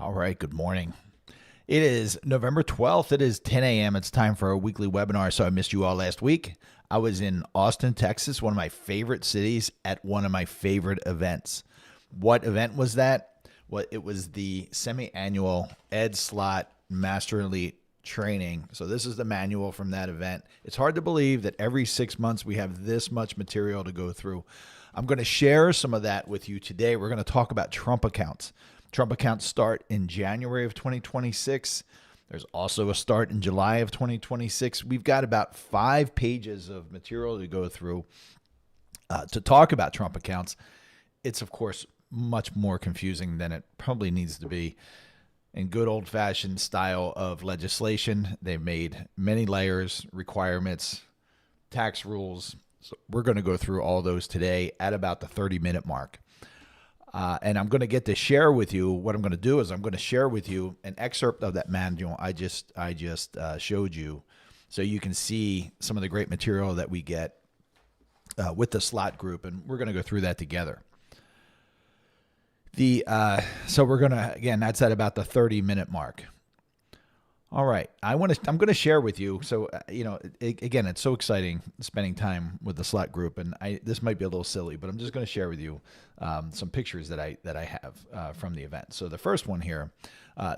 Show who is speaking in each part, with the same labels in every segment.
Speaker 1: All right, good morning. It is November 12th. It is 10 a.m. It's time for a weekly webinar. So I missed you all last week. I was in Austin, Texas, one of my favorite cities, at one of my favorite events. What event was that? Well, it was the semi-annual Ed Slott Master Elite training. So this is the manual from that event. It's hard to believe that every 6 months we have this much material to go through. I'm going to share some of that with you today. We're going to talk about Trump accounts. Trump accounts start in January of 2026. There's also a start in July of 2026. We've got about 5 pages of material to go through to talk about Trump accounts. It's, of course, much more confusing than it probably needs to be. In good old-fashioned style of legislation, they've made many layers, requirements, tax rules. So we're going to go through all those today at about the 30-minute mark. And I'm going to get to share with you. What I'm going to do is I'm going to share with you an excerpt of that manual I just showed you, so you can see some of the great material that we get with the Slott group, and we're going to go through that together. So we're going to, again, that's at about the 30-minute mark. All right, I'm going to share with you. So again, it's so exciting spending time with the Slott group, and this might be a little silly, but I'm just going to share with you some pictures that I have from the event. So the first one here,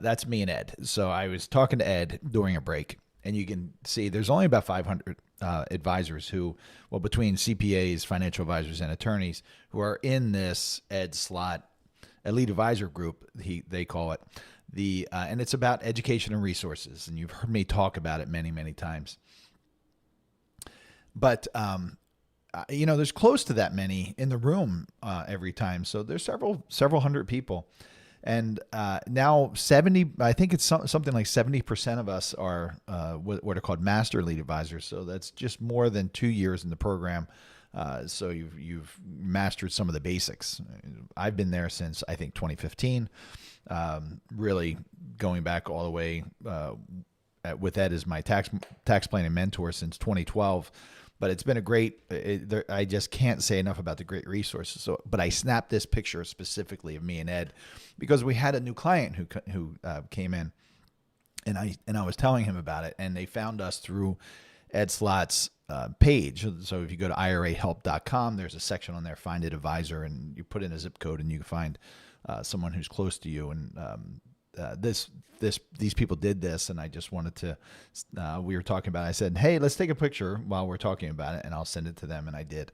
Speaker 1: that's me and Ed. So I was talking to Ed during a break, and you can see there's only about 500 advisors who, well, between CPAs, financial advisors, and attorneys who are in this Ed Slott Elite Advisor group, they call it. And it's about education and resources, and you've heard me talk about it many, many times. But there's close to that many in the room every time. So there's several hundred people, and now 70. I think it's something like 70% of us are what are called Master Elite Advisors. So that's just more than 2 years in the program. So you've mastered some of the basics. I've been there since, I think, 2015. Really going back all the way with Ed as my tax planning mentor since 2012. But it's been a great. I just can't say enough about the great resources. So, but I snapped this picture specifically of me and Ed because we had a new client who came in, and I was telling him about it, and they found us through Ed Slott's page. So if you go to IRAhelp.com, there's a section on there, Find an Advisor, and you put in a zip code and you can find someone who's close to you. And these people did this, and I just wanted to, we were talking about it. I said, hey, let's take a picture while we're talking about it, and I'll send it to them, and I did.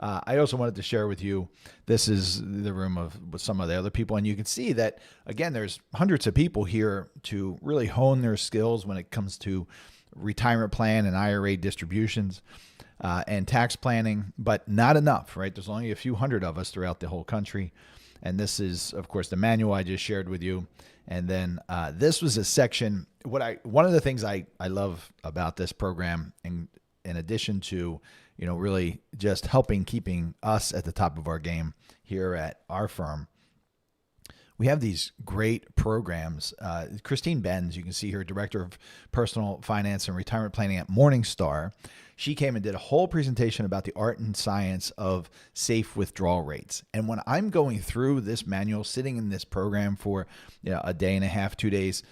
Speaker 1: I also wanted to share with you, this is the room with some of the other people, and you can see that, again, there's hundreds of people here to really hone their skills when it comes to retirement plan and IRA distributions and tax planning, but not enough, right? There's only a few hundred of us throughout the whole country. And this is, of course, the manual I just shared with you. And then this was a section. One of the things I love about this program, in addition to really just keeping us at the top of our game here at our firm, we have these great programs. Christine Benz, you can see her, Director of Personal Finance and Retirement Planning at Morningstar. She came and did a whole presentation about the art and science of safe withdrawal rates. And when I'm going through this manual, sitting in this program for a day and a half, 2 days,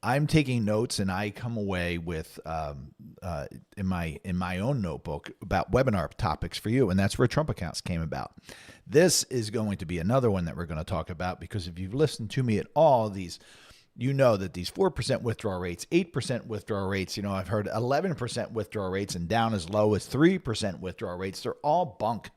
Speaker 1: I'm taking notes, and I come away with in my own notebook about webinar topics for you, and that's where Trump accounts came about. This is going to be another one that we're going to talk about, because if you've listened to me at all, you know that these 4% withdrawal rates, 8% withdrawal rates, I've heard 11% withdrawal rates and down as low as 3% withdrawal rates. They're all bunk.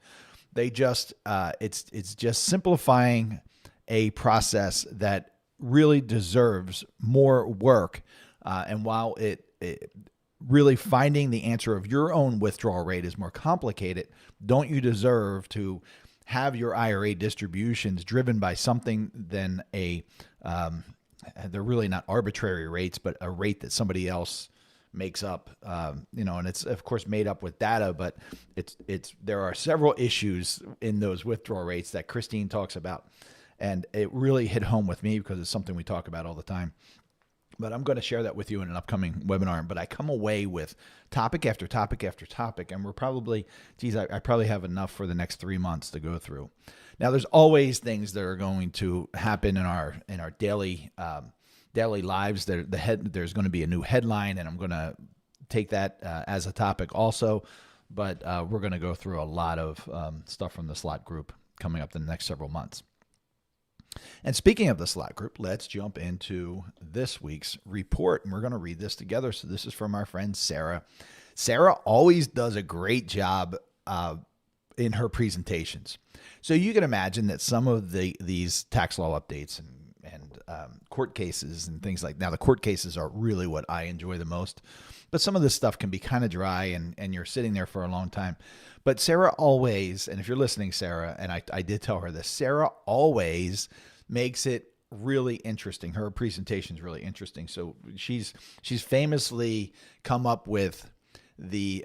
Speaker 1: They just it's just simplifying a process that really deserves more work. And while it really finding the answer of your own withdrawal rate is more complicated, don't you deserve to have your IRA distributions driven by something than they're really not arbitrary rates, but a rate that somebody else makes up, and it's of course made up with data, but there are several issues in those withdrawal rates that Christine talks about. And it really hit home with me because it's something we talk about all the time. But I'm going to share that with you in an upcoming webinar. But I come away with topic after topic after topic, and we're probably, I probably have enough for the next 3 months to go through. Now, there's always things that are going to happen in our daily lives. There's going to be a new headline, and I'm going to take that as a topic also. But we're going to go through a lot of stuff from the Slott Group coming up in the next several months. And speaking of the Slott Group, let's jump into this week's report, and we're going to read this together. So this is from our friend Sarah. Sarah always does a great job in her presentations. So you can imagine that some of these tax law updates and court cases and things like, now the court cases are really what I enjoy the most, but some of this stuff can be kind of dry and you're sitting there for a long time. But Sarah always, and if you're listening, Sarah, and I did tell her this, Sarah always makes it really interesting. Her presentation is really interesting. So she's famously come up with the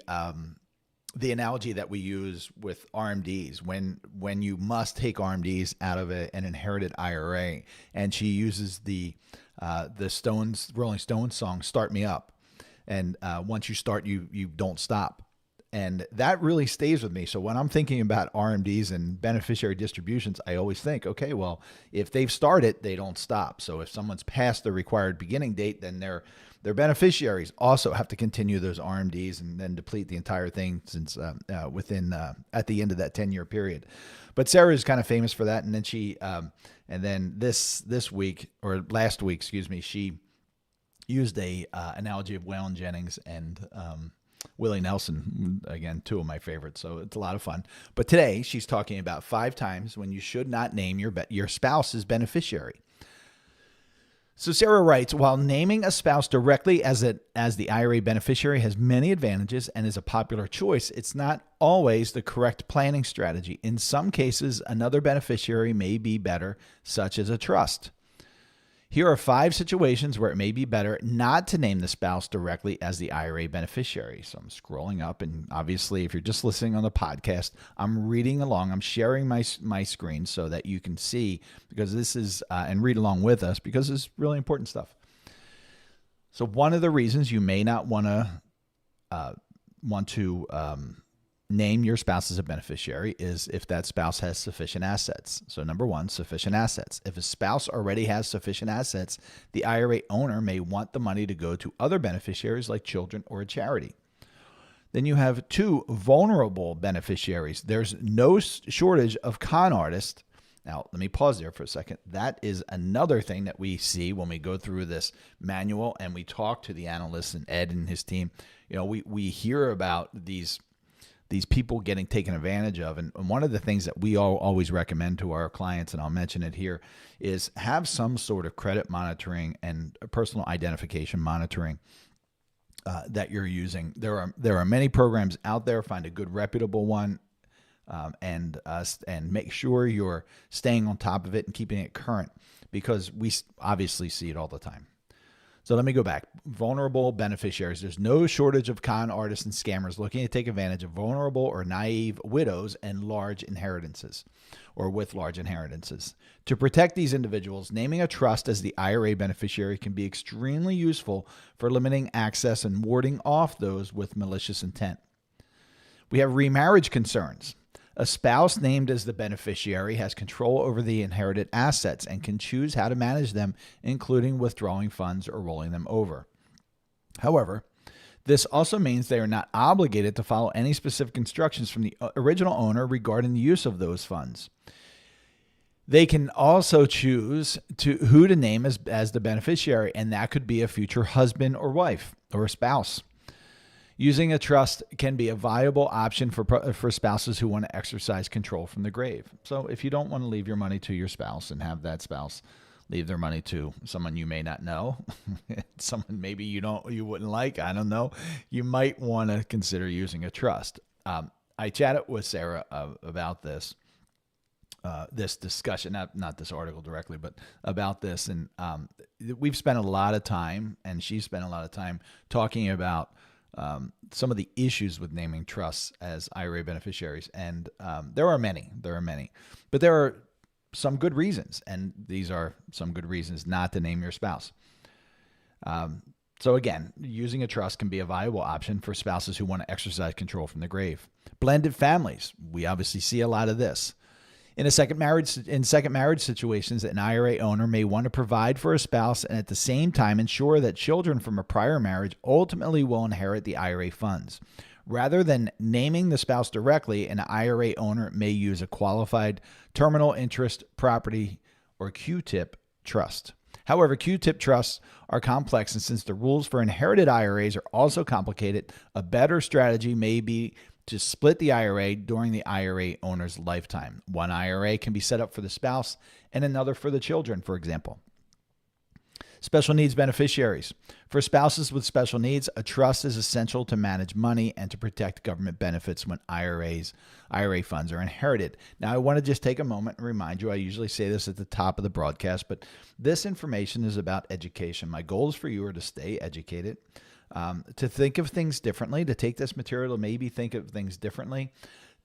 Speaker 1: analogy that we use with RMDs when you must take RMDs out of an inherited IRA, and she uses the Rolling Stones song "Start Me Up," and once you start, you don't stop. And that really stays with me. So when I'm thinking about RMDs and beneficiary distributions, I always think, okay, well, if they've started, they don't stop. So if someone's past the required beginning date, then their beneficiaries also have to continue those RMDs and then deplete the entire thing since at the end of that 10-year period. But Sarah is kind of famous for that. And then she this week, or last week, excuse me, she used a analogy of Waylon Jennings and Willie Nelson, again, two of my favorites. So it's a lot of fun. But today she's talking about 5 times when you should not name your spouse's beneficiary. So Sarah writes, while naming a spouse directly as the IRA beneficiary has many advantages and is a popular choice, it's not always the correct planning strategy. In some cases, another beneficiary may be better, such as a trust. Here are 5 situations where it may be better not to name the spouse directly as the IRA beneficiary. So I'm scrolling up, and obviously, if you're just listening on the podcast, I'm reading along. I'm sharing my screen so that you can see, because this is, and read along with us, because it's really important stuff. So one of the reasons you may not want to name your spouse as a beneficiary is if that spouse has sufficient assets. So number 1, sufficient assets. If a spouse already has sufficient assets, the IRA owner may want the money to go to other beneficiaries like children or a charity. Then you have 2, vulnerable beneficiaries. There's no shortage of con artists. Now, let me pause there for a second. That is another thing that we see when we go through this manual and we talk to the analysts and Ed and his team. You know, we hear about these people getting taken advantage of. And one of the things that we always recommend to our clients, and I'll mention it here, is have some sort of credit monitoring and personal identification monitoring that you're using. There are many programs out there. Find a good reputable one, and make sure you're staying on top of it and keeping it current, because we obviously see it all the time. So let me go back. Vulnerable beneficiaries. There's no shortage of con artists and scammers looking to take advantage of vulnerable or naive widows and large inheritances, or with large inheritances. To protect these individuals, naming a trust as the IRA beneficiary can be extremely useful for limiting access and warding off those with malicious intent. We have remarriage concerns. A spouse named as the beneficiary has control over the inherited assets and can choose how to manage them, including withdrawing funds or rolling them over. However, this also means they are not obligated to follow any specific instructions from the original owner regarding the use of those funds. They can also choose who to name as the beneficiary, and that could be a future husband or wife or a spouse. Using a trust can be a viable option for spouses who want to exercise control from the grave. So if you don't want to leave your money to your spouse and have that spouse leave their money to someone you may not know, someone maybe you wouldn't like, I don't know, you might want to consider using a trust. I chatted with Sarah about this discussion, not this article directly, but about this. And we've spent a lot of time, and she's spent a lot of time talking about some of the issues with naming trusts as IRA beneficiaries. And there are many, but there are some good reasons. And these are some good reasons not to name your spouse. So again, using a trust can be a viable option for spouses who want to exercise control from the grave. Blended families. We obviously see a lot of this. In second marriage situations, an IRA owner may want to provide for a spouse and at the same time ensure that children from a prior marriage ultimately will inherit the IRA funds. Rather than naming the spouse directly, an IRA owner may use a qualified terminal interest property or QTIP trust. However, QTIP trusts are complex, and since the rules for inherited IRAs are also complicated, a better strategy may be to split the IRA during the IRA owner's lifetime. One IRA can be set up for the spouse and another for the children, for example. Special needs beneficiaries. For spouses with special needs, a trust is essential to manage money and to protect government benefits when IRA funds are inherited. Now, I want to just take a moment and remind you, I usually say this at the top of the broadcast, but this information is about education. My goals for you are to stay educated, to think of things differently, to take this material to maybe think of things differently.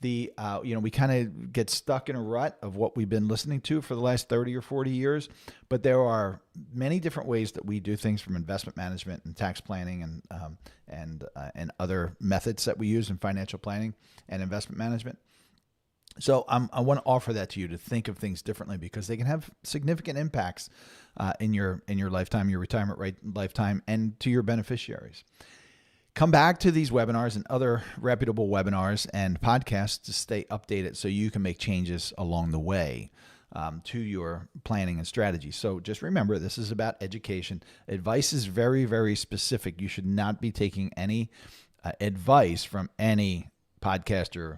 Speaker 1: We kind of get stuck in a rut of what we've been listening to for the last 30 or 40 years, but there are many different ways that we do things, from investment management and tax planning and other methods that we use in financial planning and investment management. So I want to offer that to you, to think of things differently, because they can have significant impacts in your lifetime, your retirement lifetime, and to your beneficiaries. Come back to these webinars and other reputable webinars and podcasts to stay updated so you can make changes along the way to your planning and strategy. So just remember, this is about education. Advice is very, very specific. You should not be taking any advice from any podcaster,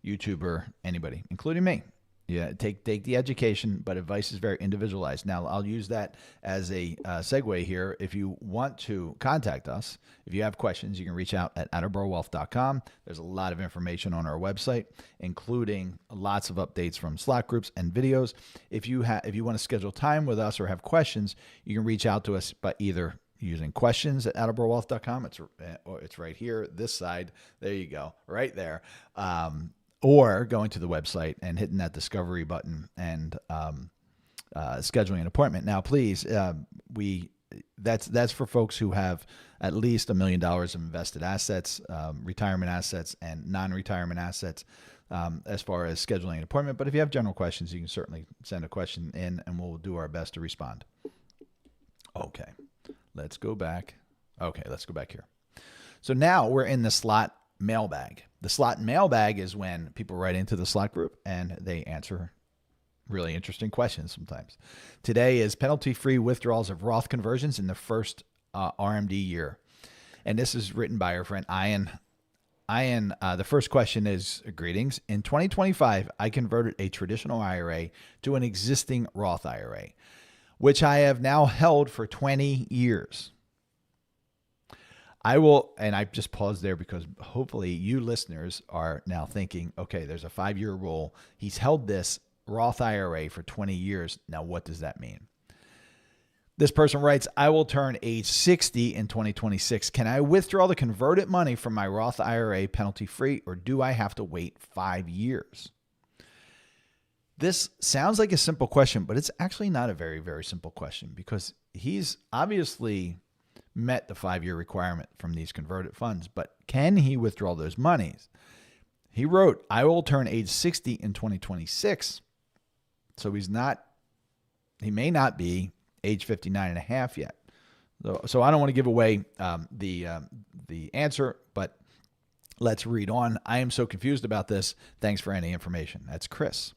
Speaker 1: YouTuber, anybody, including me. Yeah, take the education, but advice is very individualized. Now, I'll use that as a segue here. If you want to contact us, if you have questions, you can reach out at attleborowealth.com. There's a lot of information on our website, including lots of updates from Slott groups and videos. If you want to schedule time with us or have questions, you can reach out to us by either using questions at attleborowealth.com. It's right here, this side. There you go, right there. Or going to the website and hitting that discovery button and scheduling an appointment. Now, please, that's for folks who have at least $1 million of invested assets, retirement assets, and non-retirement assets, as far as scheduling an appointment. But if you have general questions, you can certainly send a question in, and we'll do our best to respond. Okay, let's go back. Let's go back here. So now we're in the Slott mailbag. The Slott mailbag is when people write into the Slott group and they answer really interesting questions sometimes. Today is penalty-free withdrawals of Roth conversions in the first RMD year. And this is written by our friend Ian. The first question is, greetings. In 2025, I converted a traditional IRA to an existing Roth IRA, which I have now held for 20 years. And I just paused there because hopefully you listeners are now thinking, okay, there's a 5-year rule. He's held this Roth IRA for 20 years. Now, what does that mean? This person writes, I will turn age 60 in 2026. Can I withdraw the converted money from my Roth IRA penalty-free, or do I have to wait 5 years? This sounds like a simple question, but it's actually not a very, very simple question, because he's obviously met the 5-year requirement from these converted funds, but can he withdraw those monies? He wrote, I will turn age 60 in 2026. So he may not be age 59 and a half yet. So I don't want to give away the answer, but let's read on. I am so confused about this. Thanks for any information. That's Chris.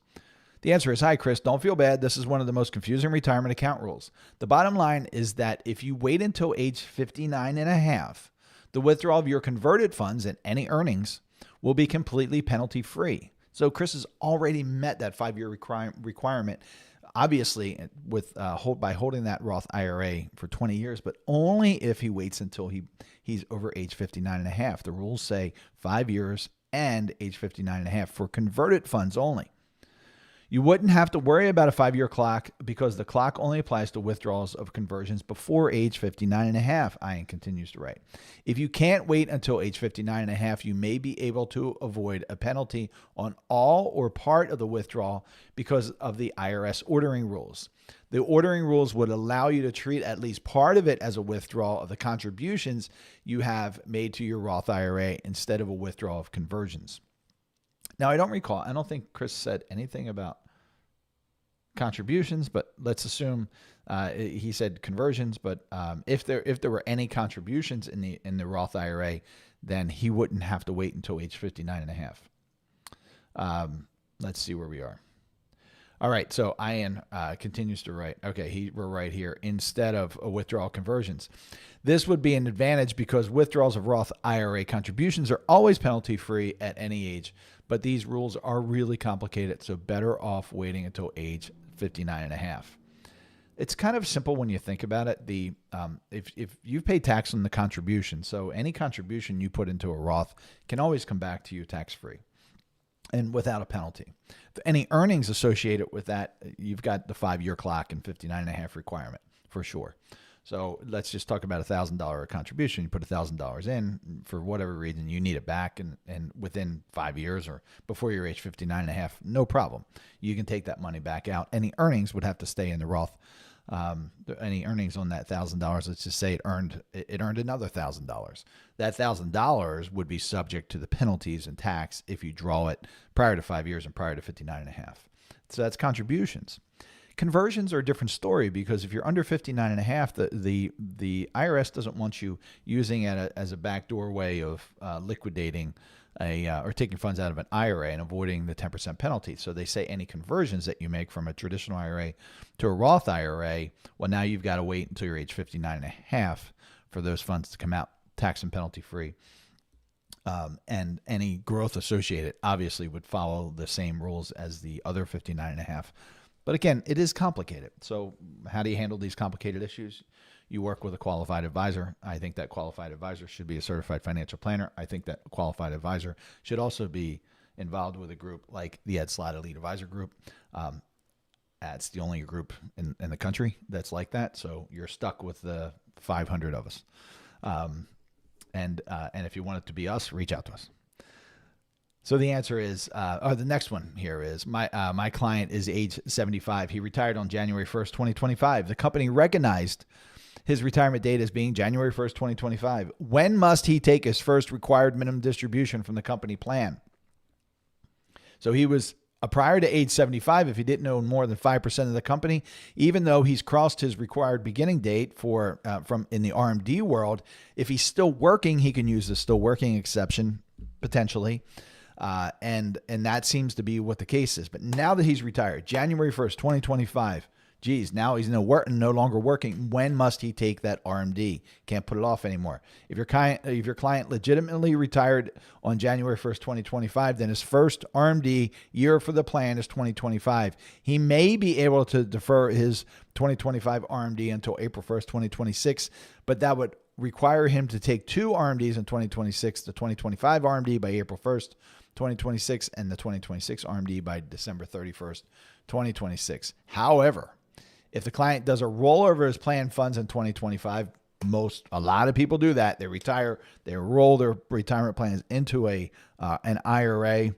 Speaker 1: The answer is, hi, Chris. Don't feel bad. This is one of the most confusing retirement account rules. The bottom line is that if you wait until age 59 and a half, the withdrawal of your converted funds and any earnings will be completely penalty-free. So Chris has already met that 5-year requirement, obviously, by holding that Roth IRA for 20 years, but only if he waits until he's over age 59 and a half. The rules say 5 years and age 59 and a half for converted funds only. You wouldn't have to worry about a 5-year clock because the clock only applies to withdrawals of conversions before age 59 and a half, Ian continues to write. If you can't wait until age 59 and a half, you may be able to avoid a penalty on all or part of the withdrawal because of the IRS ordering rules. The ordering rules would allow you to treat at least part of it as a withdrawal of the contributions you have made to your Roth IRA instead of a withdrawal of conversions. Now, I don't think Chris said anything about contributions, but let's assume he said conversions. But if there were any contributions in the Roth IRA, then he wouldn't have to wait until age 59 and a half. Let's see where we are. All right, so Ian continues to write. Okay, we're right here. Instead of a withdrawal conversions. This would be an advantage because withdrawals of Roth IRA contributions are always penalty-free at any age, but these rules are really complicated, so better off waiting until age 59 and a half. It's kind of simple when you think about it. If you've paid tax on the contribution, so any contribution you put into a Roth can always come back to you tax-free and without a penalty. Any earnings associated with that, you've got the 5-year clock and 59 and a half requirement for sure. So let's just talk about $1,000 contribution. You put $1,000 in for whatever reason, you need it back, and within 5 years or before your age 59 and a half, no problem. You can take that money back out. Any earnings would have to stay in the Roth. Any earnings on that $1,000, let's just say it earned another $1,000. That $1,000 would be subject to the penalties and tax if you draw it prior to 5 years and prior to 59 and a half. So that's contributions. Conversions are a different story because if you're under 59 and a half, the IRS doesn't want you using it as a backdoor way of liquidating or taking funds out of an IRA and avoiding the 10% penalty. So they say any conversions that you make from a traditional IRA to a Roth IRA, well, now you've got to wait until you're age 59 and a half for those funds to come out tax and penalty free. And any growth associated obviously would follow the same rules as the other 59 and a half. But again, it is complicated. So how do you handle these complicated issues? You work with a qualified advisor. I think that qualified advisor should be a certified financial planner. I think that qualified advisor should also be involved with a group like the Ed Slott Elite Advisor Group. It's the only group in the country that's like that. So you're stuck with the 500 of us. And if you want it to be us, reach out to us. So the answer is, the next one here is, my client is age 75. He retired on January 1st, 2025. The company recognized his retirement date as being January 1st, 2025. When must he take his first required minimum distribution from the company plan? So he was prior to age 75, if he didn't own more than 5% of the company, even though he's crossed his required beginning date from in the RMD world, if he's still working, he can use the still working exception potentially. And that seems to be what the case is. But now that he's retired, January 1st, 2025, now he's no longer working. When must he take that RMD? Can't put it off anymore. If your client legitimately retired on January 1st, 2025, then his first RMD year for the plan is 2025. He may be able to defer his 2025 RMD until April 1st, 2026, but that would require him to take 2 RMDs in 2026, the 2025 RMD by April 1st, 2026, and the 2026 RMD by December 31st, 2026. However, if the client does a rollover of his plan funds in 2025, a lot of people do that. They retire, they roll their retirement plans into an IRA.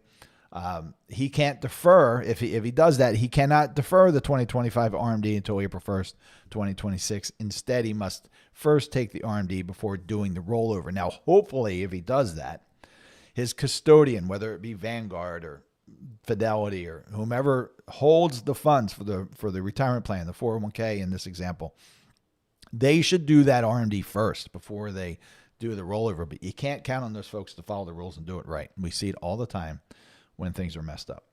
Speaker 1: He can't defer. If he does that, he cannot defer the 2025 RMD until April 1st, 2026. Instead, he must first take the RMD before doing the rollover. Now, hopefully, if he does that, his custodian, whether it be Vanguard or Fidelity or whomever holds the funds for the retirement plan, the 401k in this example, they should do that RMD first before they do the rollover. But you can't count on those folks to follow the rules and do it right. We see it all the time when things are messed up.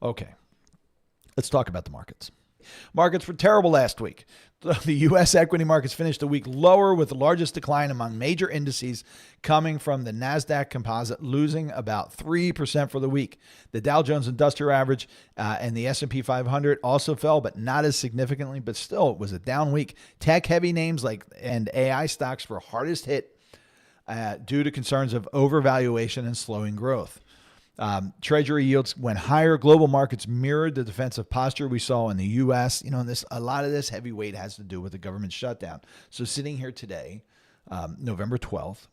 Speaker 1: Okay, let's talk about the markets. Markets were terrible last week. The U.S. equity markets finished the week lower, with the largest decline among major indices coming from the NASDAQ composite, losing about 3% for the week. The Dow Jones Industrial Average and the S&P 500 also fell, but not as significantly, but still it was a down week. Tech-heavy names and AI stocks were hardest hit due to concerns of overvaluation and slowing growth. Treasury yields went higher. Global markets mirrored the defensive posture we saw in the U.S. A lot of this heavyweight has to do with the government shutdown. So sitting here today, November 12th,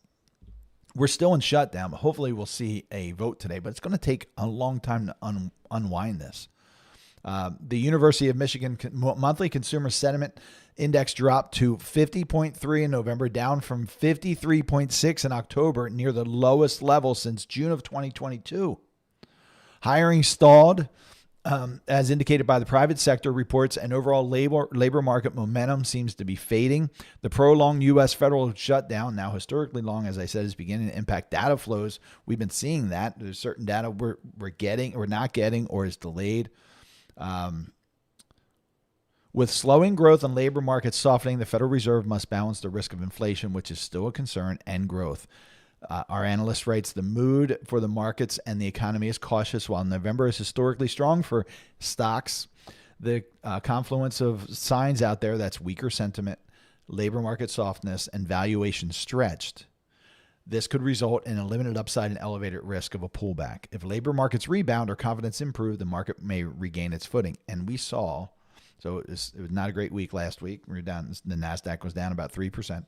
Speaker 1: we're still in shutdown. Hopefully we'll see a vote today, but it's going to take a long time to unwind this. The University of Michigan monthly consumer sentiment index dropped to 50.3 in November, down from 53.6 in October, near the lowest level since June of 2022. Hiring stalled, as indicated by the private sector reports, and overall labor market momentum seems to be fading. The prolonged U.S. federal shutdown, now historically long, as I said, is beginning to impact data flows. We've been seeing that. There's certain data we're getting or not getting or is delayed. With slowing growth and labor markets softening, the Federal Reserve must balance the risk of inflation, which is still a concern, and growth. Our analyst writes, the mood for the markets and the economy is cautious. While November is historically strong for stocks, the confluence of signs out there, that's weaker sentiment, labor market softness, and valuation stretched. This could result in a limited upside and elevated risk of a pullback. If labor markets rebound or confidence improve, the market may regain its footing. And we saw, so it was not a great week last week. We were down, the NASDAQ was down about 3%.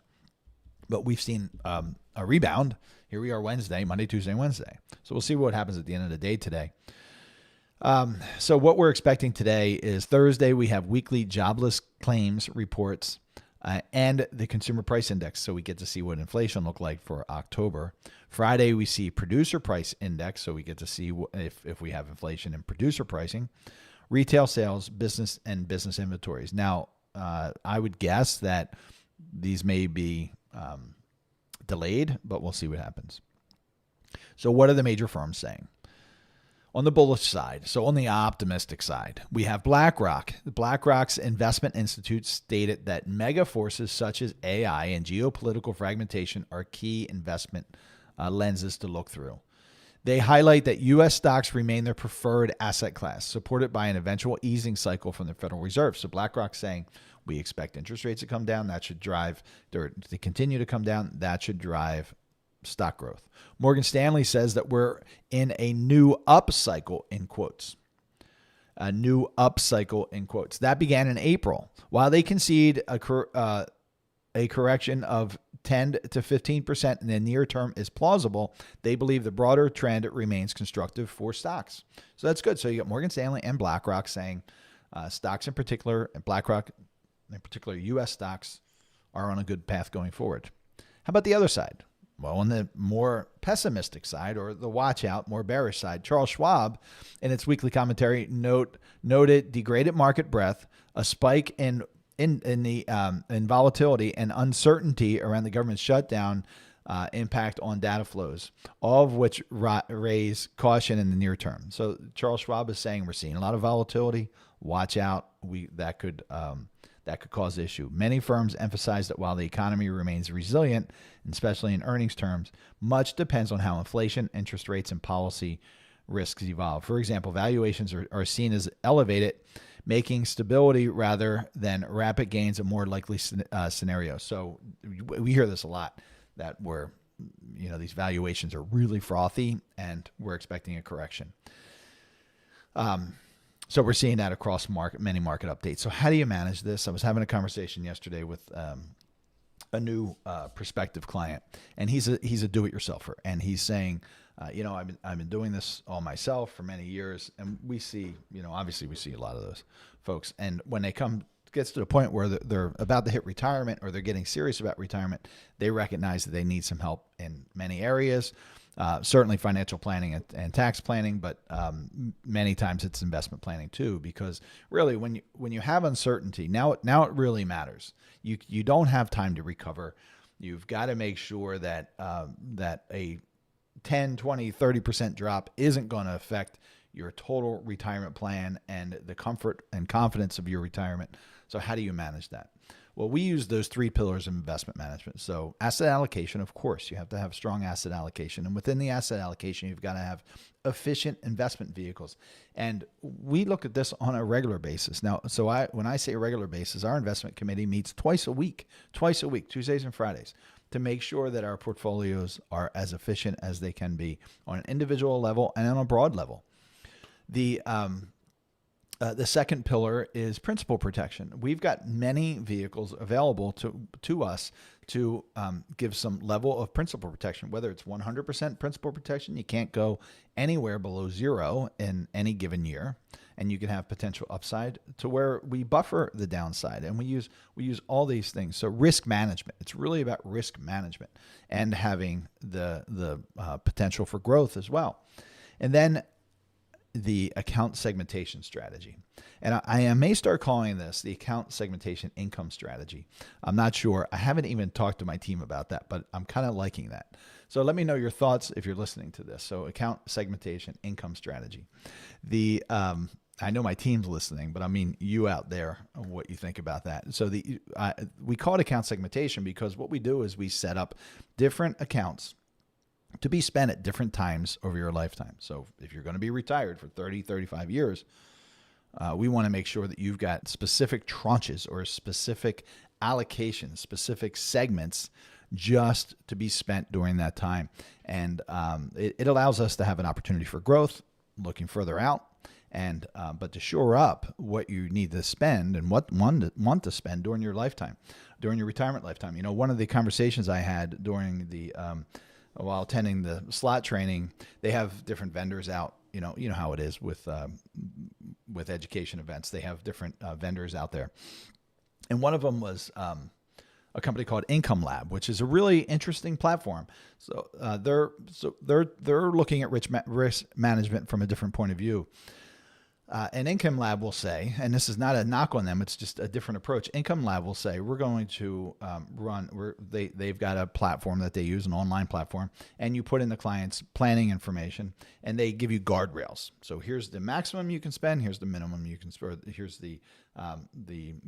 Speaker 1: But we've seen a rebound. Here we are Wednesday, Monday, Tuesday, Wednesday. So we'll see what happens at the end of the day today. So what we're expecting today is Thursday, we have weekly jobless claims reports and the consumer price index. So we get to see what inflation looked like for October. Friday, we see producer price index. So we get to see if we have inflation in producer pricing, retail sales, business inventories. Now, I would guess that these may be delayed, but we'll see what happens. So what are the major firms saying? On the bullish side, so on the optimistic side, we have BlackRock. BlackRock's investment institute stated that mega forces such as AI and geopolitical fragmentation are key investment lenses to look through. They highlight that U.S. stocks remain their preferred asset class, supported by an eventual easing cycle from the Federal Reserve. So BlackRock's saying we expect interest rates to come down. That should drive, or to continue to come down. That should drive stock growth. Morgan Stanley says that we're in a new up cycle, in quotes. A new up cycle, in quotes. That began in April. While they concede a correction of 10 to 15% in the near term is plausible, they believe the broader trend remains constructive for stocks. So that's good. So you got Morgan Stanley and BlackRock saying stocks in particular, and BlackRock in particular, U.S. stocks are on a good path going forward. How about the other side? Well, on the more pessimistic side, or the watch out, more bearish side, Charles Schwab, in its weekly commentary, noted degraded market breadth, a spike in volatility and uncertainty around the government shutdown impact on data flows, all of which raise caution in the near term. So Charles Schwab is saying we're seeing a lot of volatility. Watch out. That could cause issue. Many firms emphasize that while the economy remains resilient, especially in earnings terms, much depends on how inflation, interest rates, and policy risks evolve. For example, valuations are seen as elevated, making stability rather than rapid gains a more likely scenario. So we hear this a lot, that these valuations are really frothy and we're expecting a correction. So we're seeing that across many market updates. So how do you manage this? I was having a conversation yesterday with a new prospective client, and he's a do-it-yourselfer, and he's saying, I've been doing this all myself for many years, and we see, obviously we see a lot of those folks, and when they gets to the point where they're about to hit retirement or they're getting serious about retirement, they recognize that they need some help in many areas. Certainly financial planning and tax planning, but many times it's investment planning too, because really when you have uncertainty, now it really matters. You don't have time to recover. You've got to make sure that a 10, 20, 30% drop isn't going to affect your total retirement plan and the comfort and confidence of your retirement. So how do you manage that? Well, we use those three pillars of investment management. So asset allocation, of course, you have to have strong asset allocation. And within the asset allocation, you've got to have efficient investment vehicles. And we look at this on a regular basis. Now, when I say a regular basis, our investment committee meets twice a week, Tuesdays and Fridays, to make sure that our portfolios are as efficient as they can be on an individual level and on a broad level. The second pillar is principal protection. We've got many vehicles available to us to give some level of principal protection, whether it's 100% principal protection. You can't go anywhere below zero in any given year, and you can have potential upside to where we buffer the downside. And we use all these things. So risk management, it's really about risk management and having the potential for growth as well. And then the account segmentation strategy. And I may start calling this the account segmentation income strategy. I'm not sure. I haven't even talked to my team about that, but I'm kind of liking that. So let me know your thoughts if you're listening to this. So account segmentation income strategy. I know my team's listening, but I mean you out there, what you think about that. So we call it account segmentation because what we do is we set up different accounts to be spent at different times over your lifetime. So if you're going to be retired for 30, 35 years, we want to make sure that you've got specific tranches or specific allocations, specific segments just to be spent during that time. And it allows us to have an opportunity for growth, looking further out, and but to shore up what you need to spend and what want to spend during your lifetime, during your retirement lifetime. You know, one of the conversations I had during while attending the Slott training, they have different vendors out. You know how it is with education events. They have different vendors out there, and one of them was a company called Income Lab, which is a really interesting platform. So they're looking at risk management from a different point of view. And Income Lab will say, and this is not a knock on them, it's just a different approach. Income Lab will say, we're going to they've got a platform that they use, an online platform, and you put in the client's planning information, and they give you guardrails. So here's the maximum you can spend, here's the minimum you can spend, here's the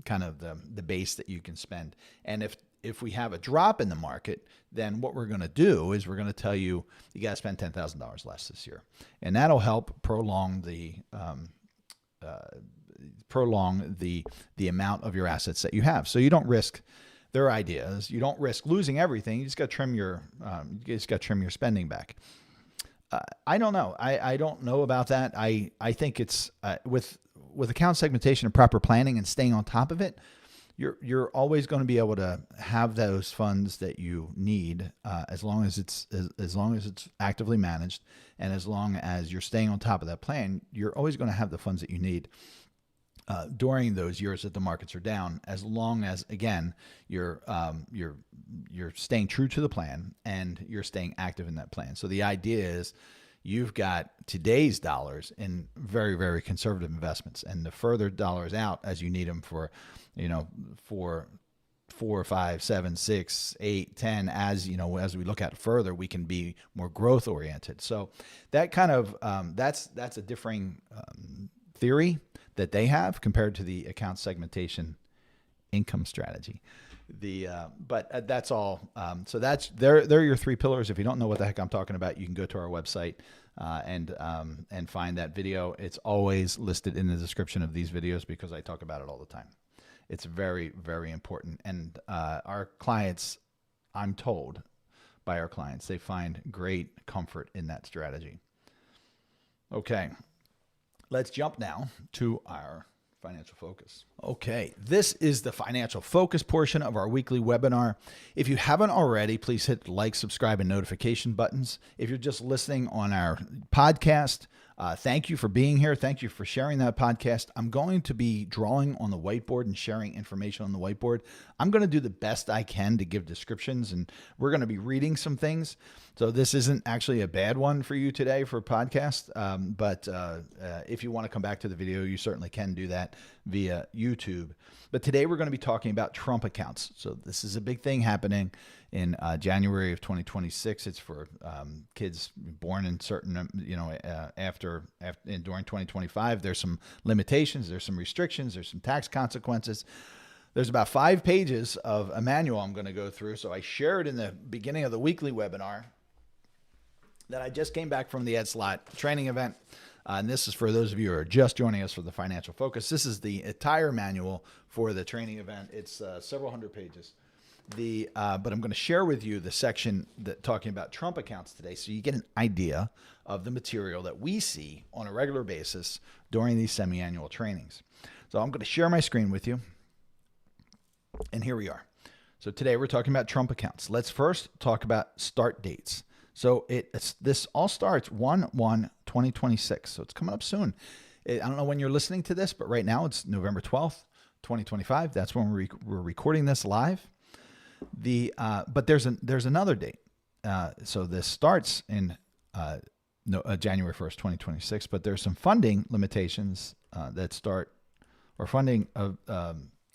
Speaker 1: kind of the base that you can spend. And if we have a drop in the market, then what we're going to do is we're going to tell you got to spend $10,000 less this year, and that'll help prolong the amount of your assets that you have. So you don't risk their ideas. You don't risk losing everything. You just got to trim your spending back. I don't know. I don't know about that. I think it's with account segmentation and proper planning and staying on top of it, you're always going to be able to have those funds that you need as long as it's actively managed, and as long as you're staying on top of that plan, you're always going to have the funds that you need during those years that the markets are down, as long as, again, you're staying true to the plan and you're staying active in that plan. So the idea is you've got today's dollars in very, very conservative investments, and the further dollars out as you need them for 4, 5, 7, 6, 8, 10, as we look at further, we can be more growth oriented. So that kind of, that's a differing theory that they have compared to the account segmentation income strategy. But that's all. So they're your three pillars. If you don't know what the heck I'm talking about, you can go to our website and find that video. It's always listed in the description of these videos because I talk about it all the time. It's very, very important. And our clients, I'm told by our clients, they find great comfort in that strategy. Okay, let's jump now to our financial focus. Okay, this is the financial focus portion of our weekly webinar. If you haven't already, please hit the like, subscribe, and notification buttons. If you're just listening on our podcast, thank you for being here. Thank you for sharing that podcast. I'm going to be drawing on the whiteboard and sharing information on the whiteboard. I'm going to do the best I can to give descriptions, and we're going to be reading some things. So this isn't actually a bad one for you today for a podcast, but if you want to come back to the video, you certainly can do that via YouTube. But today we're going to be talking about Trump accounts. So this is a big thing happening in January of 2026. It's for kids born in certain, during 2025. There's some limitations, there's some restrictions, there's some tax consequences. There's about 5 pages of a manual I'm going to go through. So I shared in the beginning of the weekly webinar that I just came back from the Ed Slott training event. And this is for those of you who are just joining us for the Financial Focus. This is the entire manual for the training event. It's several hundred pages. But I'm going to share with you the section that talking about Trump accounts today, so you get an idea of the material that we see on a regular basis during these semi-annual trainings. So I'm going to share my screen with you, and here we are. So today we're talking about Trump accounts. Let's first talk about start dates. So this all starts 1/1/2026. So it's coming up soon. I don't know when you're listening to this, but right now it's November 12th, 2025. That's when we're recording this live. But there's another date. So this starts in January 1st, 2026. But there's some funding limitations that start, or funding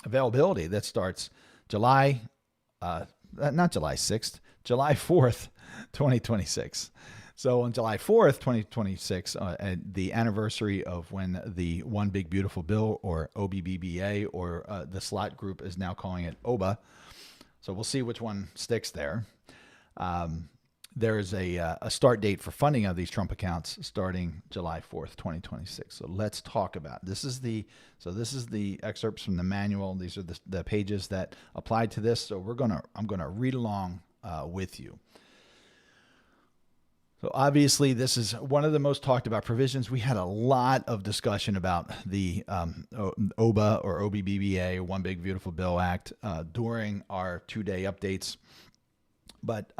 Speaker 1: availability that starts not July 6th, July 4th. 2026. So on July 4th, 2026, the anniversary of when the One Big Beautiful Bill, or OBBBA, or the Slott Group is now calling it OBA. So we'll see which one sticks there. There is a start date for funding of these Trump accounts starting July 4th, 2026. So let's talk about this. This is the excerpts from the manual. These are the pages that apply to this. So I'm gonna read along with you. So obviously, this is one of the most talked about provisions. We had a lot of discussion about the OBA, or OBBBA, One Big Beautiful Bill Act, during our 2-day updates. But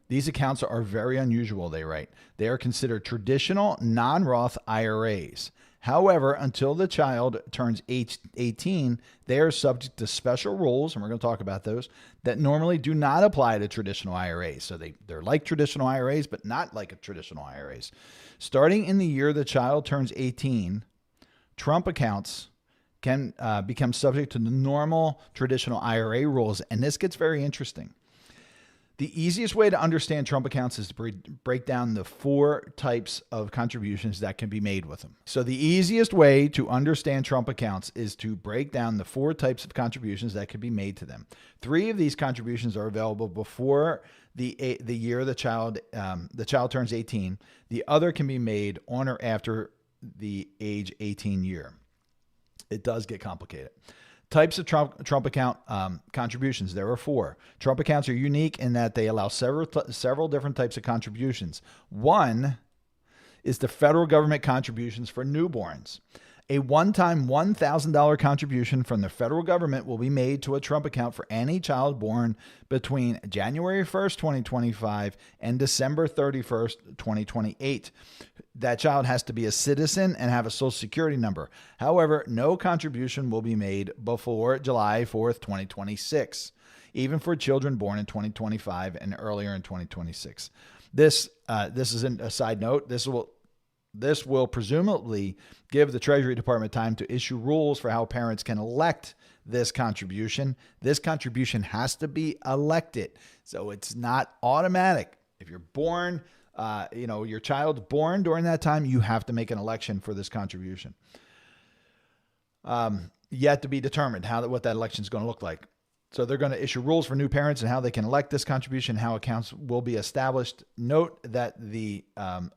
Speaker 1: these accounts are very unusual, they write. They are considered traditional non-Roth IRAs. However, until the child turns 18, they are subject to special rules, and we're going to talk about those, that normally do not apply to traditional IRAs. So they're like traditional IRAs, but not like a traditional IRAs. Starting in the year the child turns 18, Trump accounts can become subject to the normal traditional IRA rules, and this gets very interesting. The easiest way to understand Trump accounts is to break down the 4 types of contributions that can be made with them. So the easiest way to understand Trump accounts is to break down the 4 types of contributions that can be made to them. 3 of these contributions are available before the year the child turns 18. The other can be made on or after the age 18 year. It does get complicated. Types of Trump account contributions. There are 4. Trump accounts are unique in that they allow several different types of contributions. One is the federal government contributions for newborns. A one-time $1,000 contribution from the federal government will be made to a Trump account for any child born between January 1st, 2025 and December 31st, 2028. That child has to be a citizen and have a Social Security number. However, no contribution will be made before July 4th, 2026, even for children born in 2025 and earlier in 2026. This is a side note. This will presumably give the Treasury Department time to issue rules for how parents can elect this contribution. This contribution has to be elected, so it's not automatic. If you're born, your child's born during that time, you have to make an election for this contribution. Yet to be determined what that election is going to look like. So they're going to issue rules for new parents and how they can elect this contribution, how accounts will be established. Note that the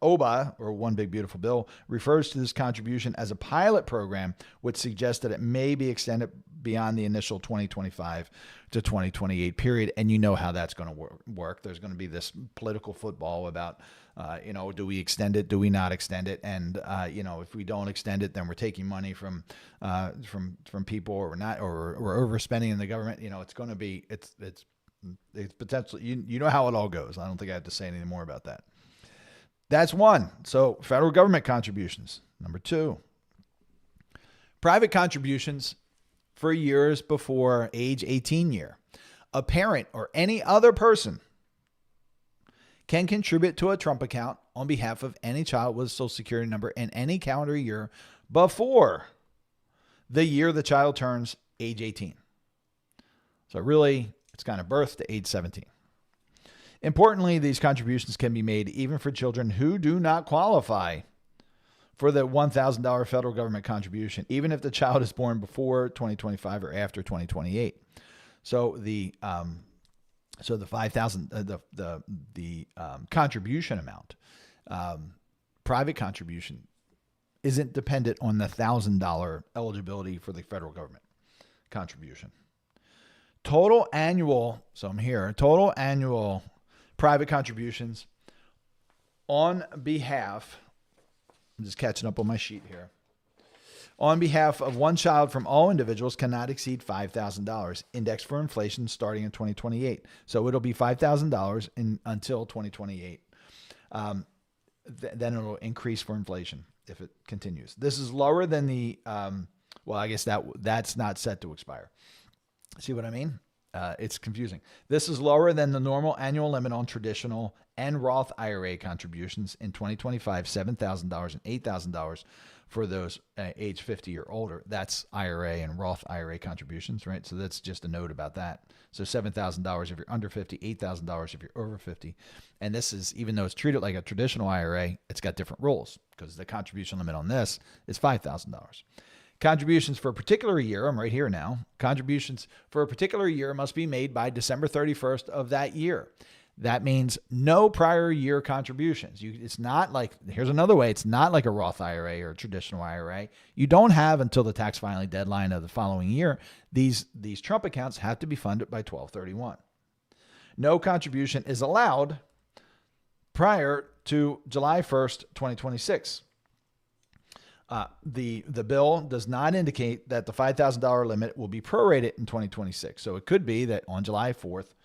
Speaker 1: OBA, or One Big Beautiful Bill, refers to this contribution as a pilot program, which suggests that it may be extended beyond the initial 2025 to 2028 period. And you know how that's going to work. There's going to be this political football about, do we extend it? Do we not extend it? And, if we don't extend it, then we're taking money from people, or we're not, or we're overspending in the government. It's going to be, it's potentially, you know how it all goes. I don't think I have to say anything more about that. That's one. So federal government contributions. Number 2, private contributions for years before age 18 year. A parent or any other person can contribute to a Trump account on behalf of any child with a Social Security number in any calendar year before the year the child turns age 18. So really, it's kind of birth to age 17. Importantly, these contributions can be made even for children who do not qualify for the $1,000 federal government contribution, even if the child is born before 2025 or after 2028. So the $5,000 the contribution amount, private contribution, isn't dependent on the $1,000 eligibility for the federal government contribution. Total annual private contributions on behalf, I'm just catching up on my sheet here, on behalf of one child from all individuals cannot exceed $5,000, indexed for inflation starting in 2028. So it'll be $5,000 until 2028. Then it'll increase for inflation if it continues. This is lower than the, I guess that's not set to expire. See what I mean? It's confusing. This is lower than the normal annual limit on traditional and Roth IRA contributions in 2025, $7,000 and $8,000 for those age 50 or older. That's IRA and Roth IRA contributions, right? So that's just a note about that. So $7,000 if you're under 50, $8,000 if you're over 50. And this is, even though it's treated like a traditional IRA, it's got different rules because the contribution limit on this is $5,000. Contributions for a particular year, I'm right here now. Contributions for a particular year must be made by December 31st of that year. That means no prior year contributions. It's not like, here's another way, it's not like a Roth IRA or a traditional IRA. You don't have until the tax filing deadline of the following year. These Trump accounts have to be funded by 12/31. No contribution is allowed prior to July 1st, 2026. The bill does not indicate that the $5,000 limit will be prorated in 2026. So it could be that on July 4th,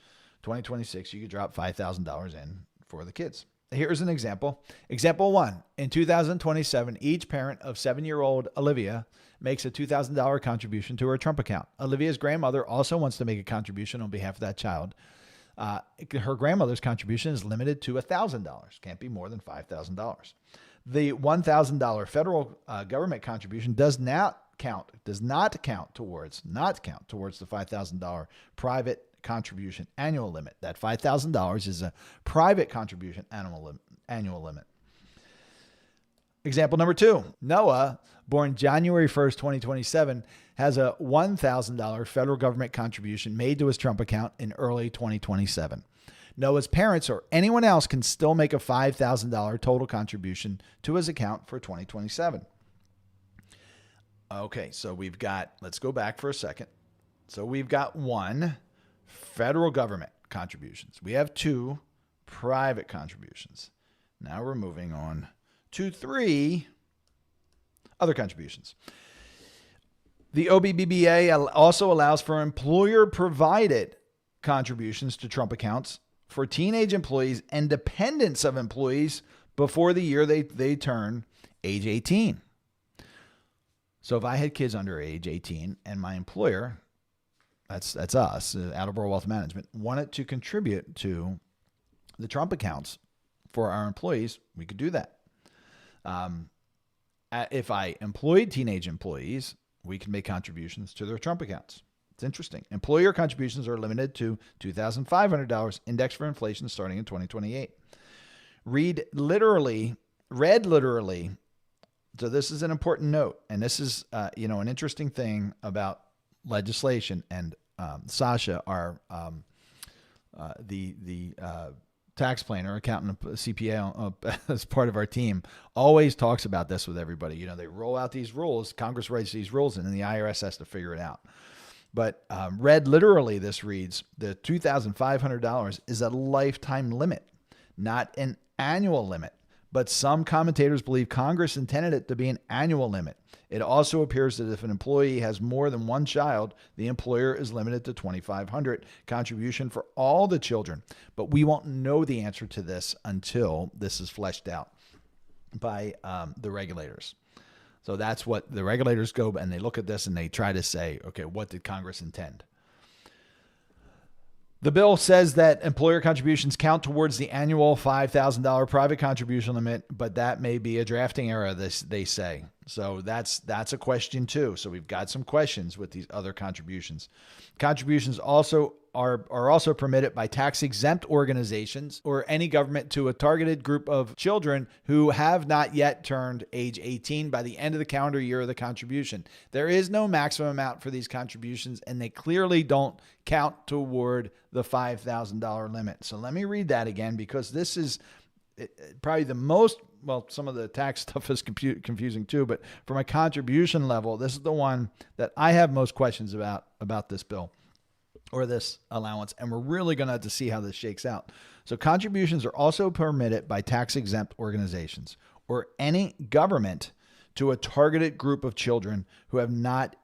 Speaker 1: 2026, you could drop $5,000 in for the kids. Here's an example. Example 1. In 2027, each parent of 7-year-old Olivia makes a $2,000 contribution to her Trump account. Olivia's grandmother also wants to make a contribution on behalf of that child. Her grandmother's contribution is limited to $1,000. Can't be more than $5,000. The $1,000 federal government contribution does not count towards the $5,000 private contribution annual limit. That $5,000 is a private contribution annual limit. Example number 2, Noah, born January 1st, 2027, has a $1,000 federal government contribution made to his Trump account in early 2027. Noah's parents or anyone else can still make a $5,000 total contribution to his account for 2027. Okay, so let's go back for a second. So we've got 1, federal government contributions. We have 2, private contributions. Now we're moving on to 3, other contributions. The OBBBA also allows for employer-provided contributions to Trump accounts for teenage employees and dependents of employees before the year they turn age 18. So if I had kids under age 18 and my employer, that's us, Attleboro Wealth Management, wanted to contribute to the Trump accounts for our employees, we could do that. If I employed teenage employees, we can make contributions to their Trump accounts. It's interesting. Employer contributions are limited to $2,500, indexed for inflation starting in 2028. Read literally. So this is an important note, and this is an interesting thing about legislation. And Sasha, our the tax planner, accountant, CPA as part of our team, always talks about this with everybody. They roll out these rules. Congress writes these rules, and then the IRS has to figure it out. But read literally, this reads, the $2,500 is a lifetime limit, not an annual limit. But some commentators believe Congress intended it to be an annual limit. It also appears that if an employee has more than one child, the employer is limited to $2,500 contribution for all the children. But we won't know the answer to this until this is fleshed out by the regulators. So that's what the regulators go and they look at this and they try to say, okay, what did Congress intend? The bill says that employer contributions count towards the annual $5,000 private contribution limit, but that may be a drafting error, they say. So that's a question too. So we've got some questions with these other contributions. Contributions also are also permitted by tax exempt organizations or any government to a targeted group of children who have not yet turned age 18 by the end of the calendar year of the contribution. There is no maximum amount for these contributions, and they clearly don't count toward the $5,000 limit. So let me read that again, because this is probably the most, well, some of the tax stuff is confusing too, but from a contribution level, this is the one that I have most questions about this bill or this allowance. And we're really going to have to see how this shakes out. So contributions are also permitted by tax exempt organizations or any government to a targeted group of children who have not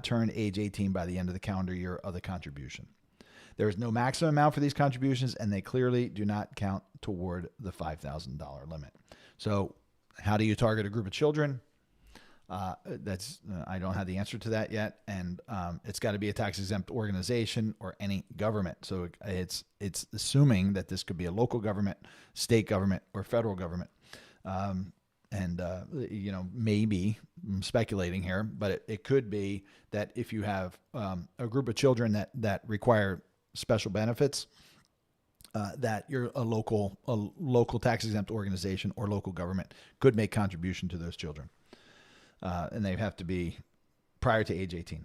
Speaker 1: turned age 18 by the end of the calendar year of the contribution. There is no maximum amount for these contributions, and they clearly do not count toward the $5,000 limit. So how do you target a group of children? I don't have the answer to that yet. And it's got to be a tax exempt organization or any government. So it's assuming that this could be a local government, state government, or federal government. Maybe I'm speculating here, but it could be that if you have a group of children that require special benefits, that you're a local tax exempt organization or local government could make contribution to those children. And they have to be prior to age 18.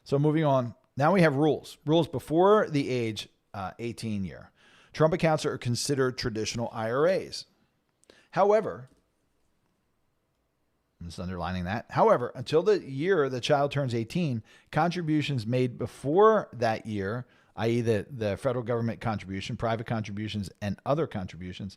Speaker 1: So moving on, now we have rules. Rules before the age 18 year. Trump accounts are considered traditional IRAs. However, I'm just underlining that. However, until the year the child turns 18, contributions made before that year, i.e. the federal government contribution, private contributions, and other contributions,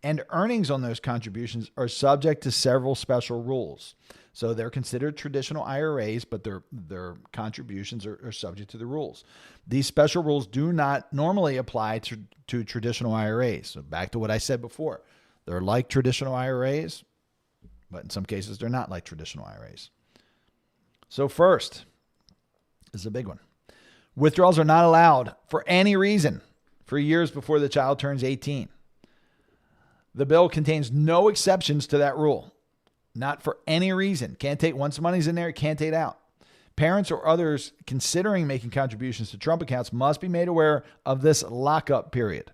Speaker 1: and earnings on those contributions are subject to several special rules. So they're considered traditional IRAs, but their contributions are subject to the rules. These special rules do not normally apply to traditional IRAs. So back to what I said before. They're like traditional IRAs, but in some cases they're not like traditional IRAs. So first, this is a big one. Withdrawals are not allowed for any reason for years before the child turns 18. The bill contains no exceptions to that rule. Not for any reason. Can't take, once the money's in there, can't take it out. Parents or others considering making contributions to Trump accounts must be made aware of this lockup period.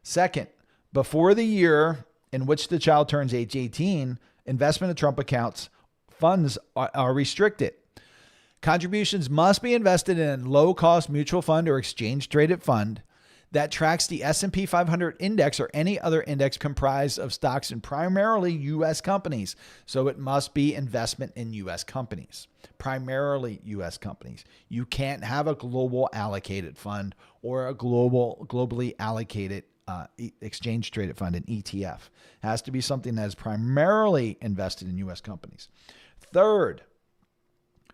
Speaker 1: Second, before the year in which the child turns age 18, investment in Trump accounts funds are restricted. Contributions must be invested in a low-cost mutual fund or exchange-traded fund that tracks the S&P 500 index or any other index comprised of stocks in primarily U.S. companies. So it must be investment in U.S. companies, primarily U.S. companies. You can't have a global allocated fund or a globally allocated exchange-traded fund, an ETF. It has to be something that is primarily invested in U.S. companies. Third,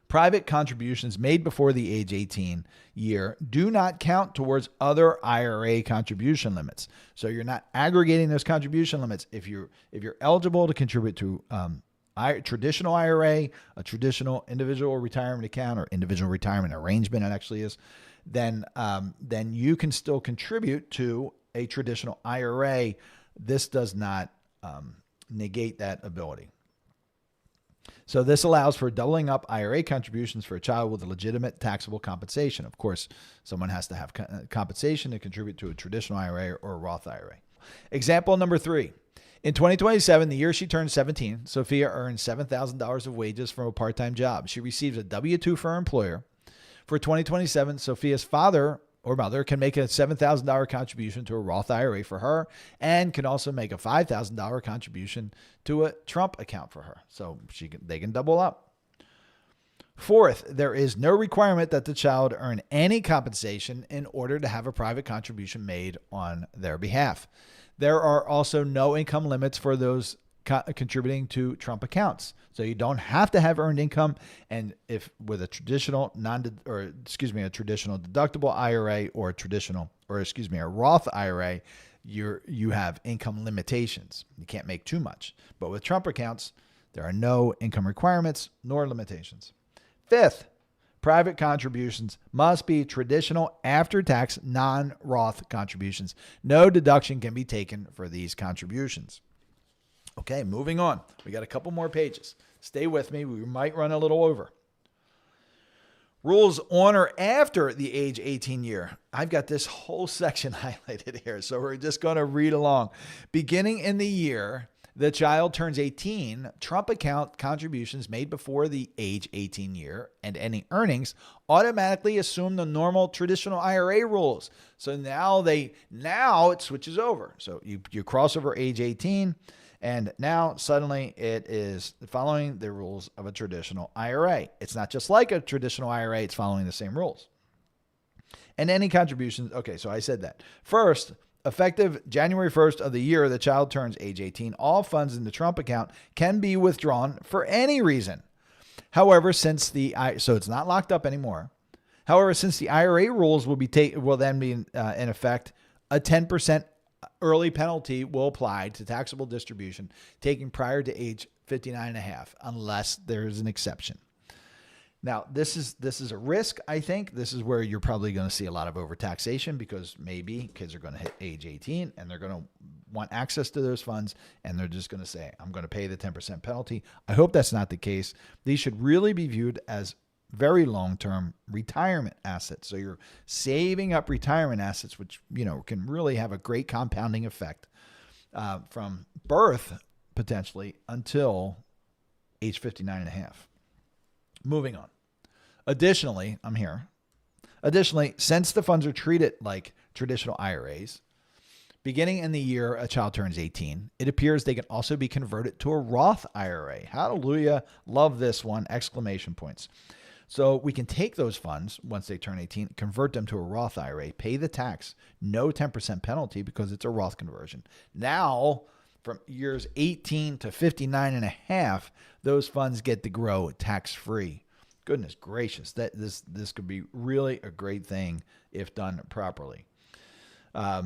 Speaker 1: private contributions made before the age 18 year do not count towards other IRA contribution limits. So you're not aggregating those contribution limits. If you're eligible to contribute to traditional IRA, a traditional individual retirement account or individual retirement arrangement, it actually is, then you can still contribute to a traditional IRA. This does not negate that ability. So this allows for doubling up IRA contributions for a child with a legitimate taxable compensation. Of course, someone has to have compensation to contribute to a traditional IRA or a Roth IRA. Example number 3. In 2027, the year she turns 17, Sophia earns $7,000 of wages from a part-time job. She receives a W-2 for her employer. For 2027, Sophia's father or mother can make a $7,000 contribution to a Roth IRA for her and can also make a $5,000 contribution to a Trump account for her. So they can double up. Fourth, there is no requirement that the child earn any compensation in order to have a private contribution made on their behalf. There are also no income limits for those contributing to Trump accounts. So you don't have to have earned income. And if with a traditional a traditional deductible IRA or a Roth IRA, you have income limitations. You can't make too much. But with Trump accounts, there are no income requirements nor limitations. Fifth, private contributions must be traditional after-tax non-Roth contributions. No deduction can be taken for these contributions. Okay, moving on. We got a couple more pages. Stay with me. We might run a little over. Rules on or after the age 18 year. I've got this whole section highlighted here, so we're just going to read along. Beginning in the year the child turns 18, Trump account contributions made before the age 18 year and any earnings automatically assume the normal traditional IRA rules. So now it switches over. So you cross over age 18, and now suddenly it is following the rules of a traditional IRA. It's not just like a traditional IRA, it's following the same rules. And any contributions, okay, so I said that. First, effective January 1st of the year the child turns age 18, all funds in the Trump account can be withdrawn for any reason. However, so it's not locked up anymore. However, since the IRA rules will then be in effect, a 10% early penalty will apply to taxable distribution taken prior to age 59 and a half, unless there's an exception. Now, this is a risk, I think. This is where you're probably going to see a lot of overtaxation, because maybe kids are going to hit age 18 and they're going to want access to those funds, and they're just going to say, I'm going to pay the 10% penalty. I hope that's not the case. These should really be viewed as very long-term retirement assets. So you're saving up retirement assets, which, can really have a great compounding effect from birth, potentially, until age 59 and a half. Moving on. Additionally, since the funds are treated like traditional IRAs, beginning in the year a child turns 18, it appears they can also be converted to a Roth IRA. Hallelujah. Love this one. Exclamation points. So we can take those funds once they turn 18, convert them to a Roth IRA, pay the tax, no 10% penalty because it's a Roth conversion. Now, from years 18 to 59 and a half, those funds get to grow tax-free. Goodness gracious, this could be really a great thing if done properly. A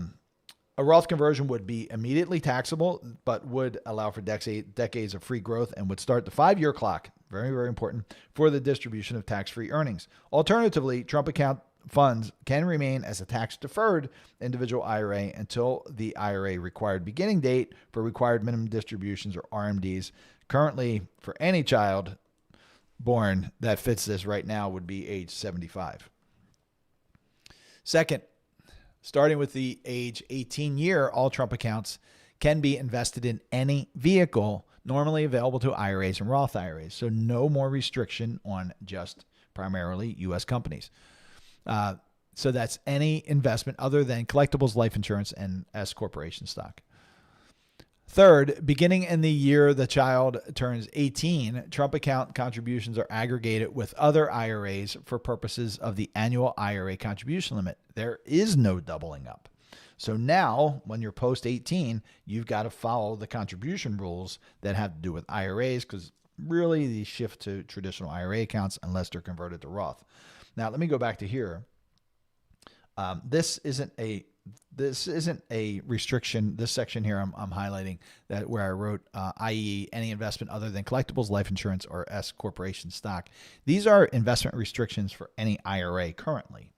Speaker 1: Roth conversion would be immediately taxable, but would allow for decades of free growth and would start the 5-year clock, very, very important, for the distribution of tax-free earnings. Alternatively, Trump account funds can remain as a tax-deferred individual IRA until the IRA required beginning date for required minimum distributions, or RMDs. Currently, for any child born that fits this right now would be age 75. Second, starting with the age 18 year, all Trump accounts can be invested in any vehicle normally available to IRAs and Roth IRAs. So no more restriction on just primarily U.S. companies. So that's any investment other than collectibles, life insurance, and S corporation stock. Third, beginning in the year the child turns 18, Trump account contributions are aggregated with other IRAs for purposes of the annual IRA contribution limit. There is no doubling up. So now, when you're post 18, you've got to follow the contribution rules that have to do with IRAs, because really they shift to traditional IRA accounts unless they're converted to Roth. Now, let me go back to here. This isn't a restriction. This section here I'm highlighting that where I wrote, i.e. any investment other than collectibles, life insurance, or S corporation stock. These are investment restrictions for any IRA currently.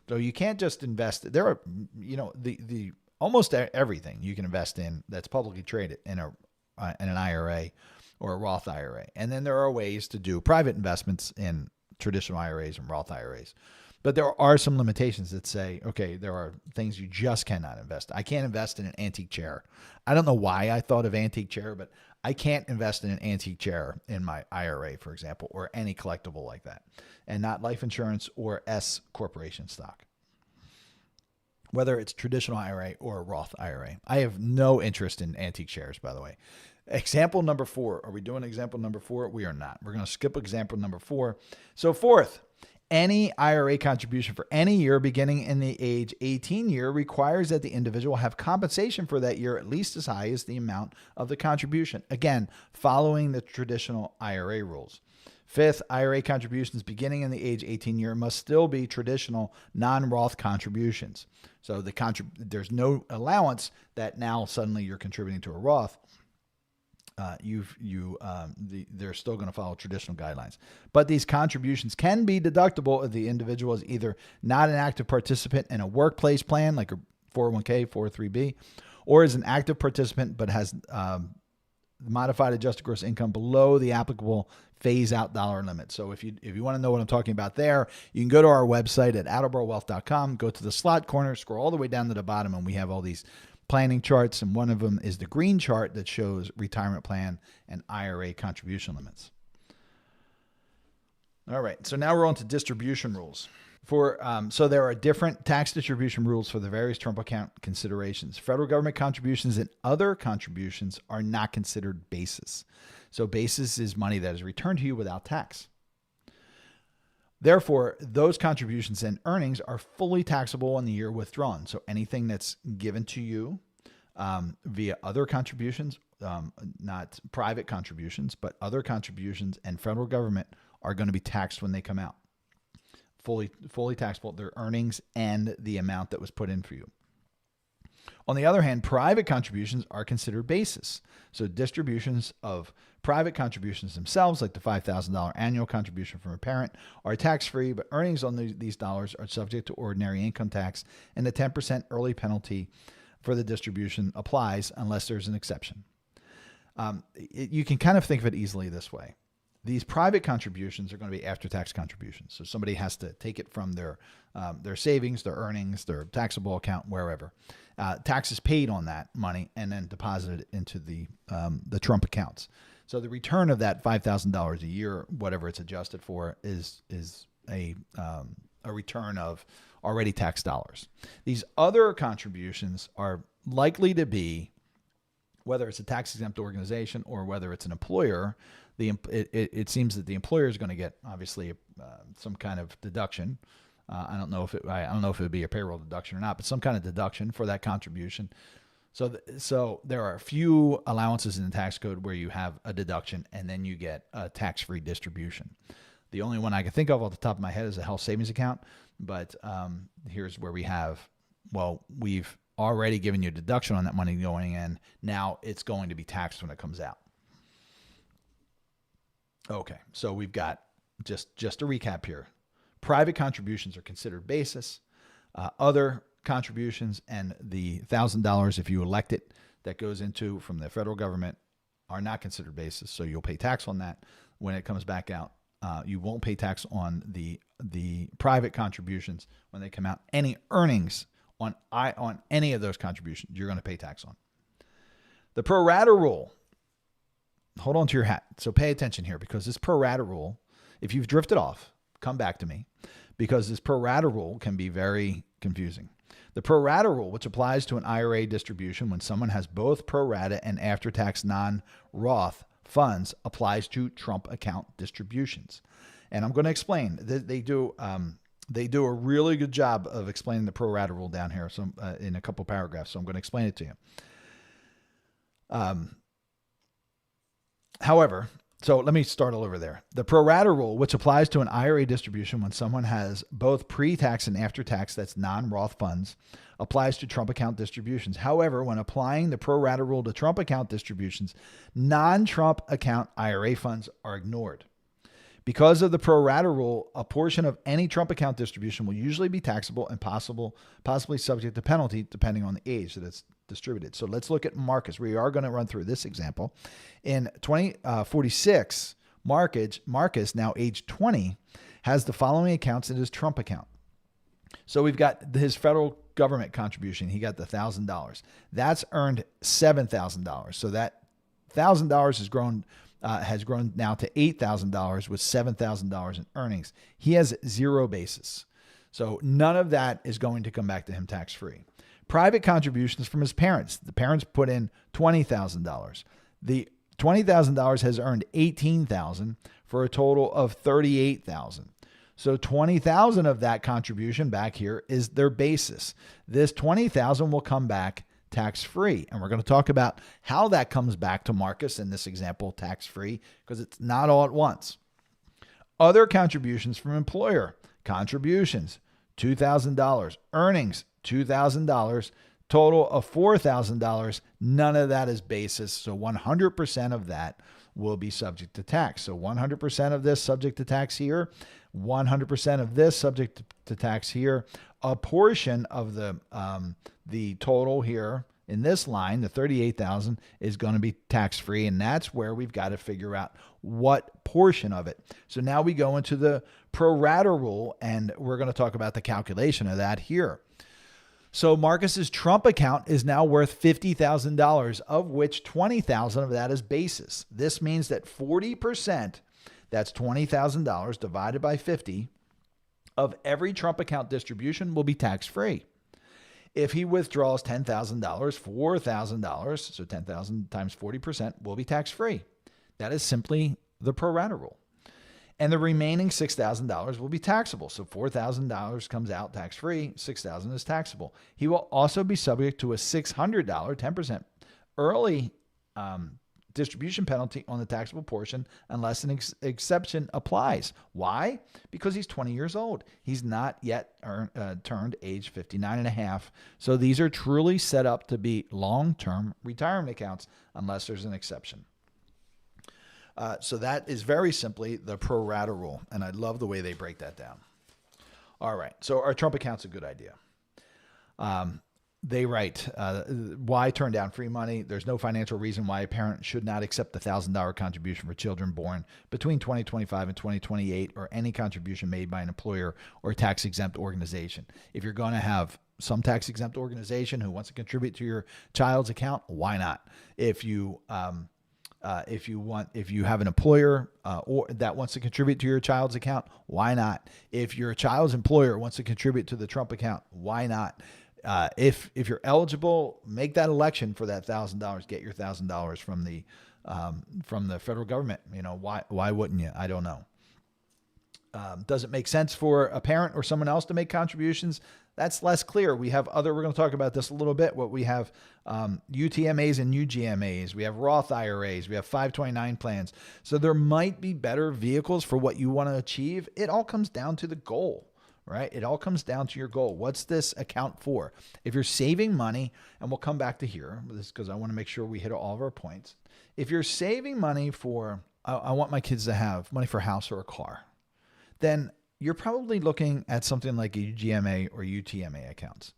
Speaker 1: So you can't just invest. There are, the almost everything you can invest in that's publicly traded in an IRA or a Roth IRA. And then there are ways to do private investments in traditional IRAs and Roth IRAs. But there are some limitations that say, okay, there are things you just cannot invest. I can't invest in an antique chair. I don't know why I thought of antique chair, but I can't invest in an antique chair in my IRA, for example, or any collectible like that, and not life insurance or S corporation stock, whether it's traditional IRA or a Roth IRA. I have no interest in antique chairs, by the way. Example number 4. Are we doing example number 4? We are not. We're going to skip example number 4. So fourth, any IRA contribution for any year beginning in the age 18 year requires that the individual have compensation for that year at least as high as the amount of the contribution. Again, following the traditional IRA rules. Fifth, IRA contributions beginning in the age 18 year must still be traditional non-Roth contributions. So there's no allowance that now suddenly you're contributing to a Roth. They're still going to follow traditional guidelines. But these contributions can be deductible if the individual is either not an active participant in a workplace plan like a 401k, 403b, or is an active participant but has modified adjusted gross income below the applicable phase out dollar limit. So if you want to know what I'm talking about there, you can go to our website at attleborowealth.com, go to the slot corner, scroll all the way down to the bottom, and we have all these planning charts. And one of them is the green chart that shows retirement plan and IRA contribution limits. All right. So now we're on to distribution rules. So there are different tax distribution rules for the various Trump account considerations. Federal government contributions and other contributions are not considered basis. So basis is money that is returned to you without tax. Therefore, those contributions and earnings are fully taxable in the year withdrawn. So anything that's given to you via other contributions, not private contributions, but other contributions and federal government are going to be taxed when they come out. Fully taxable, their earnings and the amount that was put in for you. On the other hand, private contributions are considered basis. So distributions of private contributions themselves, like the $5,000 annual contribution from a parent, are tax-free, but earnings on these dollars are subject to ordinary income tax, and the 10% early penalty for the distribution applies unless there's an exception. You can kind of think of it easily this way. These private contributions are going to be after-tax contributions. So somebody has to take it from their savings, their earnings, their taxable account, wherever. Taxes paid on that money and then deposited it into the Trump accounts. So the return of that $5,000 a year, whatever it's adjusted for, is a return of already taxed dollars. These other contributions are likely to be, whether it's a tax-exempt organization or whether it's an employer, it seems that the employer is going to get obviously some kind of deduction. I don't know if it would be a payroll deduction or not, but some kind of deduction for that contribution. So there are a few allowances in the tax code where you have a deduction and then you get a tax-free distribution. The only one I can think of off the top of my head is a health savings account. But here's where we've already given you a deduction on that money going in. Now it's going to be taxed when it comes out. Okay, so we've got, just to recap here, private contributions are considered basis. Other contributions and the $1,000, if you elect it, that goes into from the federal government are not considered basis. So you'll pay tax on that when it comes back out. You won't pay tax on the private contributions when they come out. Any earnings on any of those contributions, you're going to pay tax on. The pro rata rule. Hold on to your hat. So pay attention here, because this pro rata rule, if you've drifted off, come back to me, because this pro rata rule can be very confusing. The pro rata rule, which applies to an IRA distribution when someone has both pro rata and after-tax non-Roth funds, applies to Trump account distributions. And I'm going to explain. They do a really good job of explaining the pro rata rule down here, so in a couple paragraphs. So I'm going to explain it to you. However, so let me start all over there. The pro rata rule, which applies to an IRA distribution when someone has both pre-tax and after-tax, that's non-Roth funds, applies to Trump account distributions. However, when applying the pro rata rule to Trump account distributions, non-Trump account IRA funds are ignored. Because of the pro rata rule, a portion of any Trump account distribution will usually be taxable and possibly subject to penalty depending on the age that it's distributed. So let's look at Marcus. We are going to run through this example. In 2046, Marcus, now age 20, has the following accounts in his Trump account. So we've got his federal government contribution. He got the $1,000. That's earned $7,000. So that $1,000 has grown now to $8,000 with $7,000 in earnings. He has zero basis. So none of that is going to come back to him tax-free. Private contributions from his parents. The parents put in $20,000. The $20,000 has earned $18,000 for a total of $38,000. So $20,000 of that contribution back here is their basis. This $20,000 will come back tax-free. And we're going to talk about how that comes back to Marcus in this example, tax-free, because it's not all at once. Other contributions from employer. Contributions, $2,000. Earnings, $2,000. Total of $4,000. None of that is basis. So 100% of that will be subject to tax. So 100% of this subject to tax here. 100% of this subject to tax here. A portion of the total here in this line, the $38,000 is going to be tax-free, and that's where we've got to figure out what portion of it. So now we go into the pro rata rule, and we're going to talk about the calculation of that here. So Marcus's Trump account is now worth $50,000, of which $20,000 of that is basis. This means that 40%, that's $20,000 divided by 50, of every Trump account distribution will be tax-free. If he withdraws $10,000, $4,000, so 10,000 times 40% will be tax-free. That is simply the pro rata rule. And the remaining $6,000 will be taxable. So $4,000 comes out tax-free, $6,000 is taxable. He will also be subject to a $600, 10% early distribution penalty on the taxable portion unless an exception applies. Why? Because he's 20 years old. He's not yet turned age 59 and a half. So these are truly set up to be long-term retirement accounts unless there's an exception. So that is very simply the pro rata rule, and I love the way they break that down. All right, so our Trump account's a good idea. They write, why turn down free money? There's no financial reason why a parent should not accept the $1,000 contribution for children born between 2025 and 2028 or any contribution made by an employer or tax-exempt organization. If you're going to have some tax-exempt organization who wants to contribute to your child's account, why not? If you have an employer or that wants to contribute to your child's account, why not? If your child's employer wants to contribute to the Trump account, why not? If you're eligible, make that election for that $1,000. Get your $1,000 from the federal government. You know, why wouldn't you? I don't know. Does it make sense for a parent or someone else to make contributions? That's less clear. We're going to talk about this a little bit. What we have UTMAs and UGMAs. We have Roth IRAs. We have 529 plans. So there might be better vehicles for what you want to achieve. It all comes down to the goal, right? It all comes down to your goal. What's this account for? If you're saving money, and we'll come back to here, this because I want to make sure we hit all of our points. If you're saving money for, I want my kids to have money for a house or a car, then you're probably looking at something like a UGMA or UTMA accounts.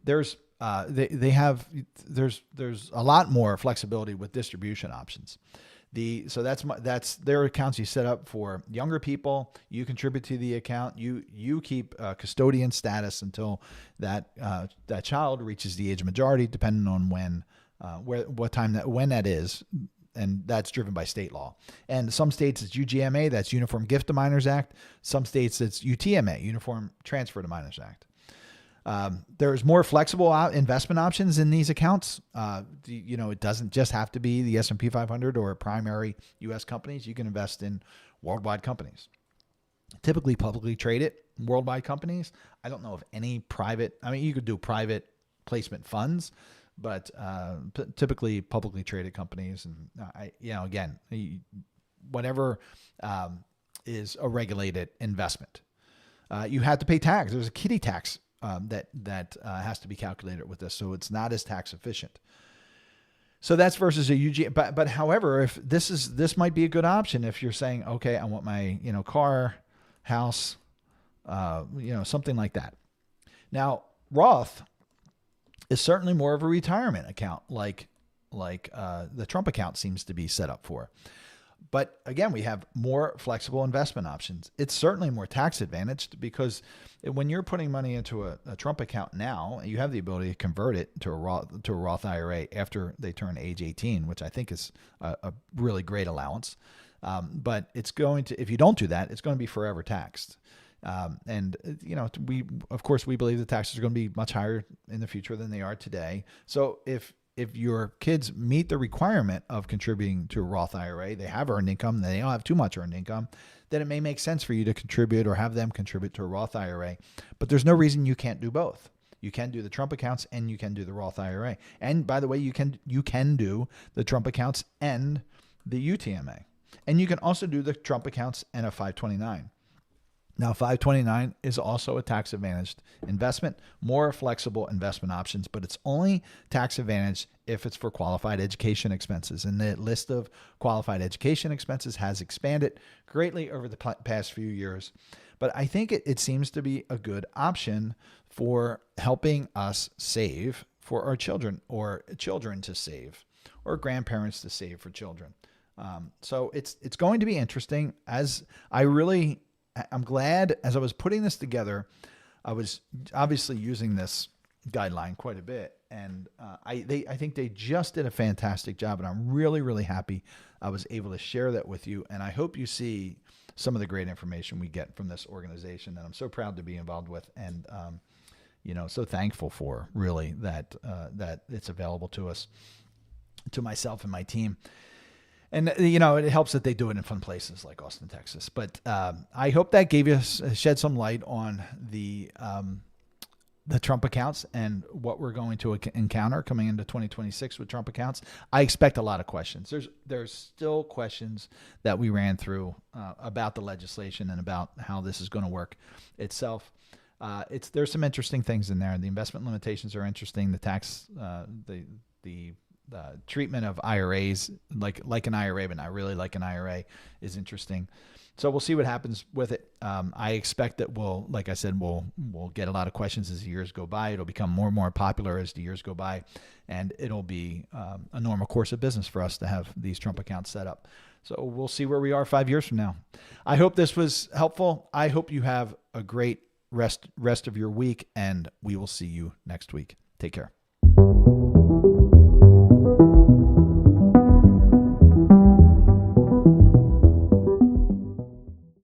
Speaker 1: There's a lot more flexibility with distribution options. So that's their accounts you set up for younger people. You contribute to the account. You keep custodian status until that child reaches the age of majority, depending on when that is. And that's driven by state law. And some states it's UGMA, that's Uniform Gift to Minors Act. Some states it's UTMA, Uniform Transfer to Minors Act. There's more flexible investment options in these accounts. It doesn't just have to be the S&P 500 or primary U.S. companies. You can invest in worldwide companies. Typically publicly traded worldwide companies. I don't know of any private. I mean, you could do private placement funds, but typically publicly traded companies. And again, whatever is a regulated investment, you have to pay tax. There's a kiddie tax that has to be calculated with this, so it's not as tax efficient. So that's versus a UG. But however, if this might be a good option if you're saying, okay, I want my car, house, something like that. Now Roth is certainly more of a retirement account, like the Trump account seems to be set up for. But again, we have more flexible investment options. It's certainly more tax advantaged because when you're putting money into a Trump account now, you have the ability to convert it to a Roth IRA after they turn age 18, which I think is a really great allowance. But it's going to, if you don't do that, it's going to be forever taxed. We believe the taxes are going to be much higher in the future than they are today. So if your kids meet the requirement of contributing to a Roth IRA, they have earned income, they don't have too much earned income, then it may make sense for you to contribute or have them contribute to a Roth IRA. But there's no reason you can't do both. You can do the Trump accounts and you can do the Roth IRA. And by the way, you can do the Trump accounts and the UTMA. And you can also do the Trump accounts and a 529. Now, 529 is also a tax-advantaged investment, more flexible investment options, but it's only tax-advantaged if it's for qualified education expenses. And the list of qualified education expenses has expanded greatly over the past few years. But I think it seems to be a good option for helping us save for our children, or children to save, or grandparents to save for children. So it's going to be interesting. I'm glad as I was putting this together, I was obviously using this guideline quite a bit, and I think they just did a fantastic job, and I'm really, really happy I was able to share that with you. And I hope you see some of the great information we get from this organization that I'm so proud to be involved with, and so thankful for, really, that it's available to us, to myself and my team. And, it helps that they do it in fun places like Austin, Texas. But I hope that shed some light on the Trump accounts and what we're going to encounter coming into 2026 with Trump accounts. I expect a lot of questions. There's still questions that we ran through about the legislation and about how this is going to work itself. There's some interesting things in there. The investment limitations are interesting. The tax, the treatment of IRAs, like an IRA, but not really like an IRA, is interesting. So we'll see what happens with it. I expect that like I said, we'll get a lot of questions as the years go by. It'll become more and more popular as the years go by, and it'll be a normal course of business for us to have these Trump accounts set up. So we'll see where we are 5 years from now. I hope this was helpful. I hope you have a great rest of your week, and we will see you next week. Take care.